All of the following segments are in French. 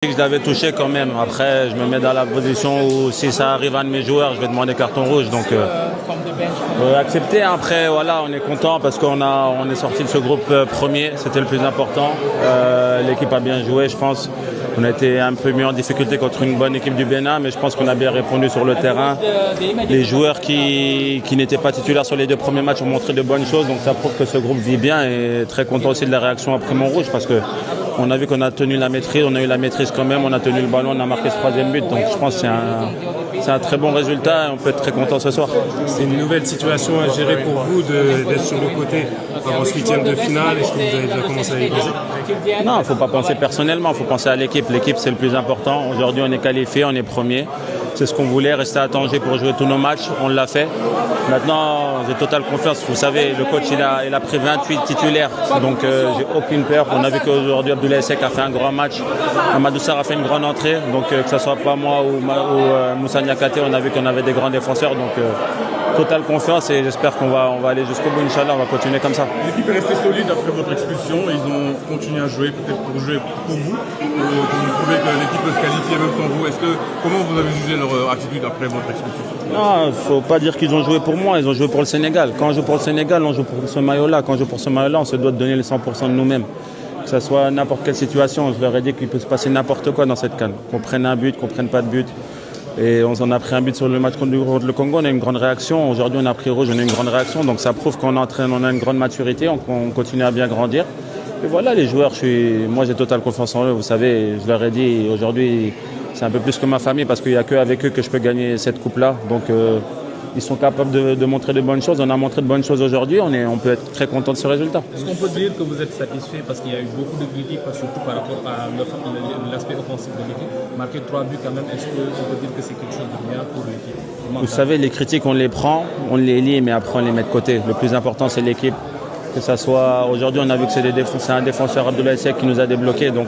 Je l'avais touché quand même. Après, je me mets dans la position où si ça arrive à un de mes joueurs, je vais demander carton rouge. Donc, accepter. Après, voilà, on est content parce qu'on est sorti de ce groupe premier. C'était le plus important. L'équipe a bien joué, je pense. On a été un peu mis en difficulté contre une bonne équipe du Bénin, mais je pense qu'on a bien répondu sur le terrain. Les joueurs qui n'étaient pas titulaires sur les 2 premiers matchs ont montré de bonnes choses. Donc, ça prouve que ce groupe vit bien et très content aussi de la réaction après Montrouge parce que on a vu qu'on a tenu la maîtrise, on a eu la maîtrise quand même, on a tenu le ballon, on a marqué ce 3e but. Donc je pense que c'est un très bon résultat et on peut être très content ce soir. C'est une nouvelle situation à gérer pour vous d'être sur le côté avant ce 8e de finale. Est-ce que vous avez déjà commencé à y penser? Non, il ne faut pas penser personnellement, il faut penser à l'équipe. L'équipe, c'est le plus important. Aujourd'hui, on est qualifié, on est premier. C'est ce qu'on voulait, rester à Tanger pour jouer tous nos matchs. On l'a fait. Maintenant, j'ai totale confiance. Vous savez, le coach, il a pris 28 titulaires. Donc, j'ai aucune peur. On a vu qu'aujourd'hui, Abdoulaye Seck a fait un grand match. Amadou Sarr a fait une grande entrée. Donc, que ce soit pas moi ou Moussa Niakate, on a vu qu'on avait des grands défenseurs. Donc, totale confiance et j'espère qu'on va aller jusqu'au bout. Inch'Allah, on va continuer comme ça. L'équipe est restée solide après votre expulsion. Ils ont continué à jouer, peut-être pour jouer pour vous. Vous trouvez que l'équipe peut se qualifier même sans vous. Comment vous avez jugé leur attitude après votre expulsion? Non, il ne faut pas dire qu'ils ont joué pour moi, ils ont joué pour le Sénégal. Quand on joue pour le Sénégal, on joue pour ce maillot-là. Quand on joue pour ce maillot-là, on se doit de donner les 100% de nous-mêmes. Que ce soit n'importe quelle situation, je leur ai dit qu'il peut se passer n'importe quoi dans cette CAN. Qu'on prenne un but, qu'on prenne pas de but. Et on en a pris un but sur le match contre le Congo, on a eu une grande réaction. Aujourd'hui, on a pris rouge, on a eu une grande réaction. Donc ça prouve qu'on on a une grande maturité, on continue à bien grandir. Et voilà, les joueurs, moi j'ai totale confiance en eux. Vous savez, je leur ai dit, aujourd'hui, c'est un peu plus que ma famille parce qu'il n'y a qu'avec eux que je peux gagner cette coupe-là. Donc ils sont capables de montrer de bonnes choses. On a montré de bonnes choses aujourd'hui. On peut être très content de ce résultat. Est-ce qu'on peut dire que vous êtes satisfait parce qu'il y a eu beaucoup de critiques, surtout par rapport à l'aspect offensif de l'équipe? Marquer 3 buts quand même, est-ce qu'on peut dire que c'est quelque chose de bien pour l'équipe? Vous savez, les critiques, on les prend, on les lit, mais après on les met de côté. Le plus important, c'est l'équipe. Que ça soit aujourd'hui, on a vu que c'est un défenseur Abdoulaye Seck qui nous a débloqué. Donc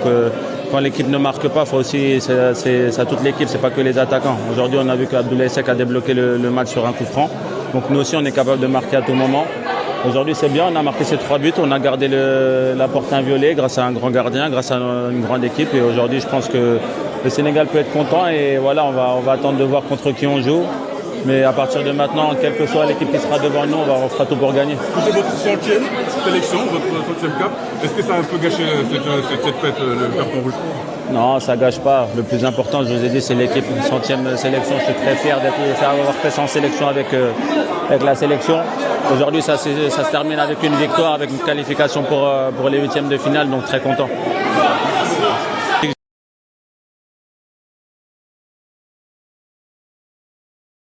quand l'équipe ne marque pas, faut aussi c'est toute l'équipe, c'est pas que les attaquants. Aujourd'hui, on a vu qu'Abdoulaye Seck a débloqué le match sur un coup franc. Donc nous aussi, on est capable de marquer à tout moment. Aujourd'hui, c'est bien, on a marqué ces 3 buts, on a gardé la porte inviolée grâce à un grand gardien, grâce à une grande équipe. Et aujourd'hui, je pense que le Sénégal peut être content. Et voilà, on va attendre de voir contre qui on joue. Mais à partir de maintenant, quelle que soit l'équipe qui sera devant nous, on fera tout pour gagner. C'est votre 100e sélection, votre 100e cap. Est-ce que ça a un peu gâché cette fête, le carton rouge? Non, ça gâche pas. Le plus important, je vous ai dit, c'est l'équipe. 100e sélection, je suis très fier d'avoir fait 100 sélections avec la sélection. Aujourd'hui, ça se termine avec une victoire, avec une qualification pour les 8e de finale, donc très content.